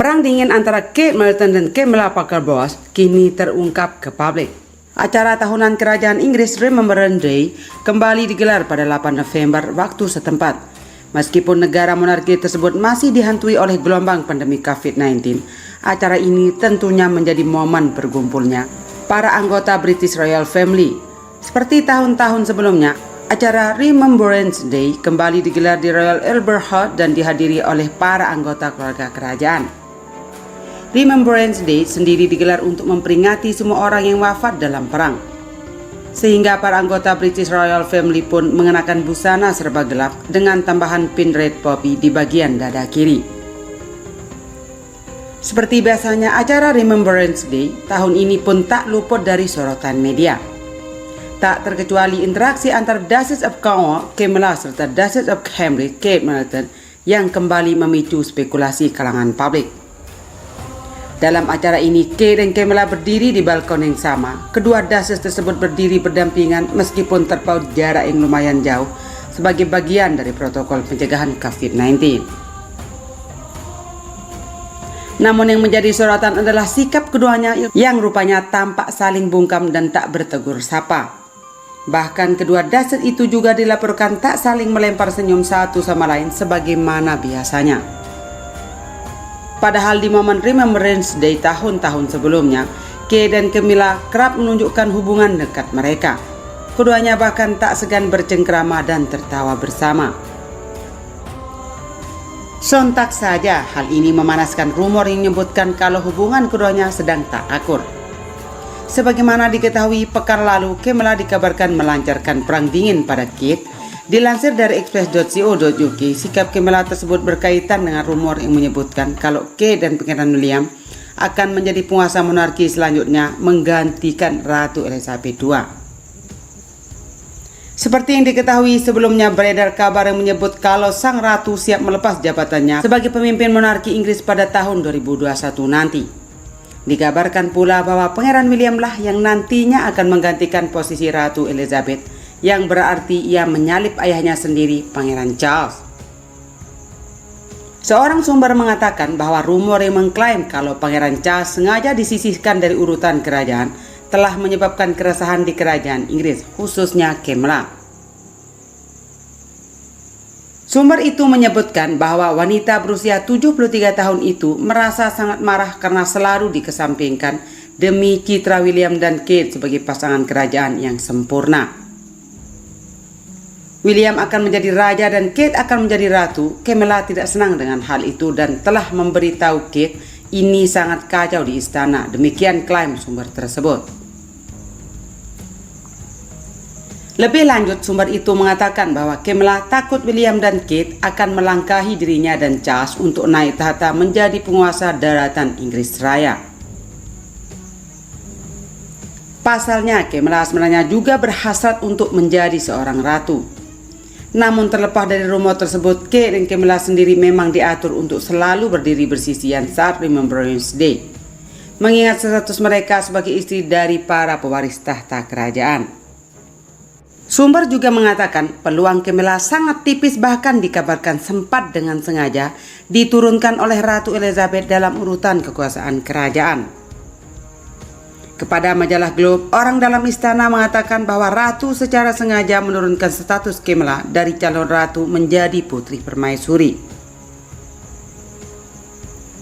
Perang dingin antara Kate Middleton dan Camilla Parker Bowles kini terungkap ke publik. Acara tahunan kerajaan Inggris Remembrance Day kembali digelar pada 8 November waktu setempat. Meskipun negara monarki tersebut masih dihantui oleh gelombang pandemi COVID-19, acara ini tentunya menjadi momen berkumpulnya para anggota British Royal Family. Seperti tahun-tahun sebelumnya, acara Remembrance Day kembali digelar di Royal Albert Hall dan dihadiri oleh para anggota keluarga kerajaan. Remembrance Day sendiri digelar untuk memperingati semua orang yang wafat dalam perang. Sehingga para anggota British Royal Family pun mengenakan busana serba gelap dengan tambahan pin red poppy di bagian dada kiri. Seperti biasanya, acara Remembrance Day tahun ini pun tak luput dari sorotan media. Tak terkecuali interaksi antara Duchess of Cornwall, Camilla, serta Duchess of Cambridge, Kate Middleton, yang kembali memicu spekulasi kalangan publik. Dalam acara ini, Kate dan Camilla berdiri di balkon yang sama. Kedua Duchess tersebut berdiri berdampingan meskipun terpaut jarak yang lumayan jauh sebagai bagian dari protokol pencegahan COVID-19. Namun yang menjadi sorotan adalah sikap keduanya yang rupanya tampak saling bungkam dan tak bertegur sapa. Bahkan kedua Duchess itu juga dilaporkan tak saling melempar senyum satu sama lain sebagaimana biasanya. Padahal di momen Remembrance Day tahun-tahun sebelumnya, Kate dan Camilla kerap menunjukkan hubungan dekat mereka. Keduanya bahkan tak segan bercengkrama dan tertawa bersama. Sontak saja hal ini memanaskan rumor yang menyebutkan kalau hubungan keduanya sedang tak akur. Sebagaimana diketahui pekan lalu, Camilla dikabarkan melancarkan perang dingin pada Kate. Dilansir dari express.co.uk, sikap Camilla tersebut berkaitan dengan rumor yang menyebutkan kalau Kate dan Pangeran William akan menjadi penguasa monarki selanjutnya menggantikan Ratu Elizabeth II. Seperti yang diketahui sebelumnya, beredar kabar yang menyebut kalau sang ratu siap melepas jabatannya sebagai pemimpin monarki Inggris pada tahun 2021 nanti. Dikabarkan pula bahwa Pangeran William lah yang nantinya akan menggantikan posisi Ratu Elizabeth, yang berarti ia menyalip ayahnya sendiri, Pangeran Charles. Seorang sumber mengatakan bahwa rumor yang mengklaim kalau Pangeran Charles sengaja disisihkan dari urutan kerajaan telah menyebabkan keresahan di kerajaan Inggris, khususnya Camilla. Sumber itu menyebutkan bahwa wanita berusia 73 tahun itu merasa sangat marah karena selalu dikesampingkan demi citra William dan Kate sebagai pasangan kerajaan yang sempurna. William akan menjadi raja dan Kate akan menjadi ratu. Camilla tidak senang dengan hal itu dan telah memberitahu Kate ini sangat kacau di istana. Demikian klaim sumber tersebut. Lebih lanjut, sumber itu mengatakan bahwa Camilla takut William dan Kate akan melangkahi dirinya dan Charles untuk naik tahta menjadi penguasa daratan Inggris Raya. Pasalnya, Camilla sebenarnya juga berhasrat untuk menjadi seorang ratu. Namun terlepas dari rumor tersebut, Kate dan Camilla sendiri memang diatur untuk selalu berdiri bersisian saat Remembrance Day, mengingat status mereka sebagai istri dari para pewaris tahta kerajaan. Sumber juga mengatakan peluang Camilla sangat tipis, bahkan dikabarkan sempat dengan sengaja diturunkan oleh Ratu Elizabeth dalam urutan kekuasaan kerajaan. Kepada majalah Globe, orang dalam istana mengatakan bahwa ratu secara sengaja menurunkan status Camilla dari calon ratu menjadi putri permaisuri.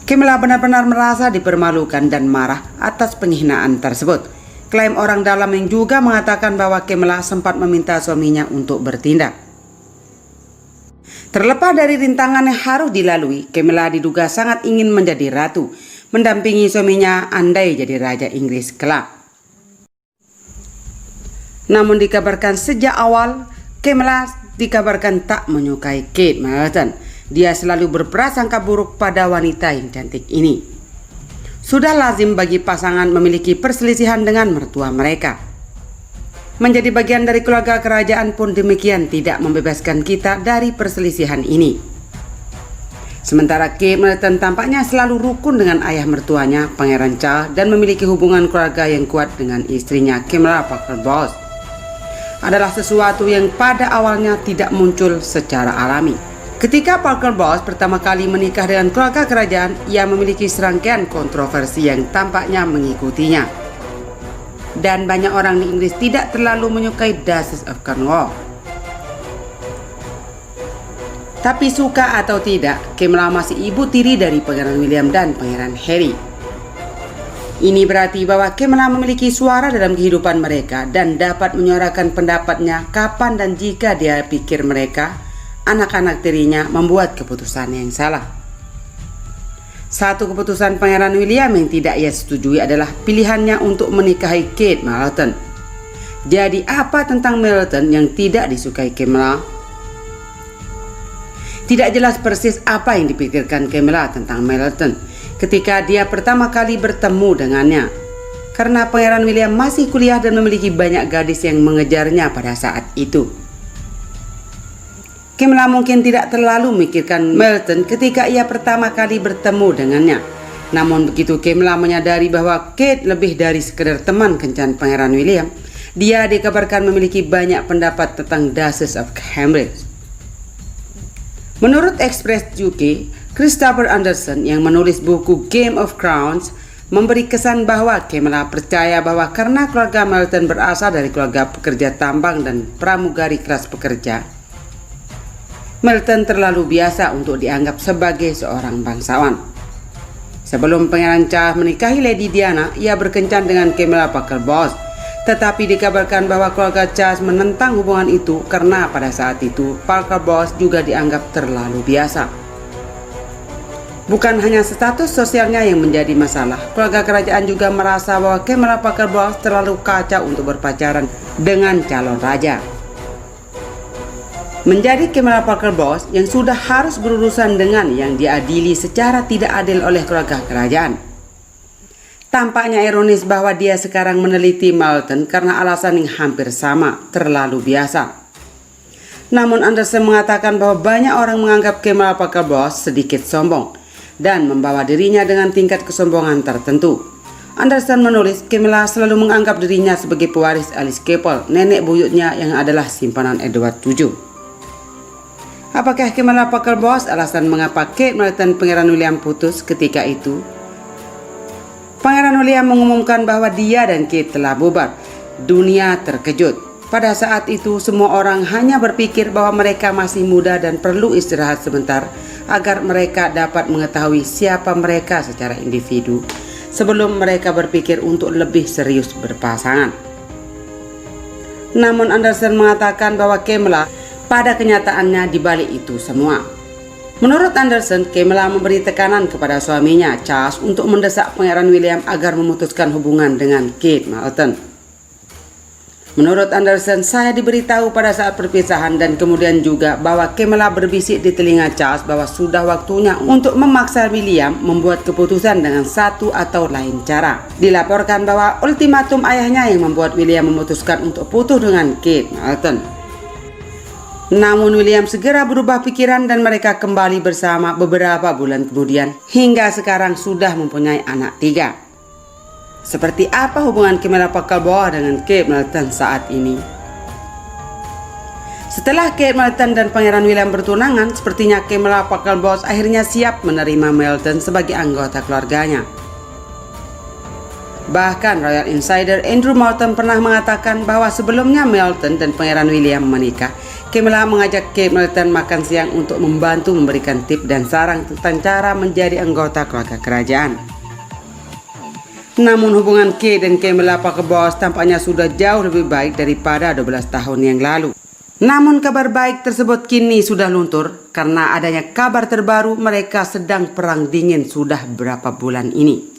Camilla benar-benar merasa dipermalukan dan marah atas penghinaan tersebut. Klaim orang dalam yang juga mengatakan bahwa Camilla sempat meminta suaminya untuk bertindak. Terlepas dari rintangan yang harus dilalui, Camilla diduga sangat ingin menjadi ratu, mendampingi suaminya andai jadi raja Inggris kelak. Namun dikabarkan sejak awal, Camilla dikabarkan tak menyukai Kate Middleton. Dia selalu berprasangka buruk pada wanita yang cantik ini. Sudah lazim bagi pasangan memiliki perselisihan dengan mertua mereka. Menjadi bagian dari keluarga kerajaan pun demikian tidak membebaskan kita dari perselisihan ini. Sementara Kate Middleton tampaknya selalu rukun dengan ayah mertuanya, Pangeran Charles, dan memiliki hubungan keluarga yang kuat dengan istrinya, Camilla Parker Bowles. adalah sesuatu yang pada awalnya tidak muncul secara alami. Ketika Parker Bowles pertama kali menikah dengan keluarga kerajaan, ia memiliki serangkaian kontroversi yang tampaknya mengikutinya. Dan banyak orang di Inggris tidak terlalu menyukai Duchess of Cornwall. Tapi suka atau tidak, Camilla masih ibu tiri dari Pangeran William dan Pangeran Harry. Ini berarti bahwa Camilla memiliki suara dalam kehidupan mereka dan dapat menyuarakan pendapatnya kapan dan jika dia pikir mereka, anak-anak tirinya, membuat keputusan yang salah. Satu keputusan Pangeran William yang tidak ia setujui adalah pilihannya untuk menikahi Kate Middleton. Jadi apa tentang Middleton yang tidak disukai Camilla? Tidak jelas persis apa yang dipikirkan Camilla tentang Middleton ketika dia pertama kali bertemu dengannya, karena Pangeran William masih kuliah dan memiliki banyak gadis yang mengejarnya pada saat itu. Camilla mungkin tidak terlalu memikirkan Middleton ketika ia pertama kali bertemu dengannya. Namun begitu Camilla menyadari bahwa Kate lebih dari sekedar teman kencan Pangeran William, dia dikabarkan memiliki banyak pendapat tentang Duchess of Cambridge. Menurut Express UK, Christopher Anderson yang menulis buku Game of Crowns memberi kesan bahwa Camilla percaya bahwa karena keluarga Middleton berasal dari keluarga pekerja tambang dan pramugari kelas pekerja, Middleton terlalu biasa untuk dianggap sebagai seorang bangsawan. Sebelum Pangeran Charles menikahi Lady Diana, ia berkencan dengan Camilla Parker Bowles, tetapi dikabarkan bahwa keluarga Charles menentang hubungan itu karena pada saat itu Parker Bowles juga dianggap terlalu biasa. Bukan hanya status sosialnya yang menjadi masalah, keluarga kerajaan juga merasa bahwa Camilla Parker Bowles terlalu kacau untuk berpacaran dengan calon raja. Menjadi Camilla Parker Bowles yang sudah harus berurusan dengan yang diadili secara tidak adil oleh keluarga kerajaan. Tampaknya ironis bahwa dia sekarang meneliti Middleton karena alasan yang hampir sama, terlalu biasa. Namun Anderson mengatakan bahwa banyak orang menganggap Camilla Parker Bowles sedikit sombong dan membawa dirinya dengan tingkat kesombongan tertentu. Anderson menulis, Camilla selalu menganggap dirinya sebagai pewaris Alice Capel, nenek buyutnya yang adalah simpanan Edward VII. Apakah Camilla Parker Bowles alasan mengapa Kate Middleton Pangeran William putus ketika itu? Pangeran William mengumumkan bahwa dia dan Kate telah bubar. Dunia terkejut. Pada saat itu semua orang hanya berpikir bahwa mereka masih muda dan perlu istirahat sebentar agar mereka dapat mengetahui siapa mereka secara individu sebelum mereka berpikir untuk lebih serius berpasangan. Namun Anderson mengatakan bahwa Camilla pada kenyataannya dibalik itu semua. Menurut Anderson, Camilla memberi tekanan kepada suaminya Charles untuk mendesak Pangeran William agar memutuskan hubungan dengan Kate Middleton. Menurut Anderson, saya diberitahu pada saat perpisahan dan kemudian juga bahwa Camilla berbisik di telinga Charles bahwa sudah waktunya untuk memaksa William membuat keputusan dengan satu atau lain cara. Dilaporkan bahwa ultimatum ayahnya yang membuat William memutuskan untuk putus dengan Kate Middleton. Namun William segera berubah pikiran dan mereka kembali bersama beberapa bulan kemudian hingga sekarang sudah mempunyai anak 3. Seperti apa hubungan Camilla Parker Bowles dengan Kate Middleton saat ini? Setelah Kate Middleton dan Pangeran William bertunangan, sepertinya Camilla Parker Bowles akhirnya siap menerima Middleton sebagai anggota keluarganya. Bahkan Royal Insider Andrew Morton pernah mengatakan bahwa sebelumnya Middleton dan Pangeran William menikah, Camilla mengajak Kate Middleton makan siang untuk membantu memberikan tips dan saran tentang cara menjadi anggota keluarga kerajaan. Namun hubungan Kate dan Camilla Parker Bowles tampaknya sudah jauh lebih baik daripada 12 tahun yang lalu. Namun kabar baik tersebut kini sudah luntur karena adanya kabar terbaru mereka sedang perang dingin sudah beberapa bulan ini.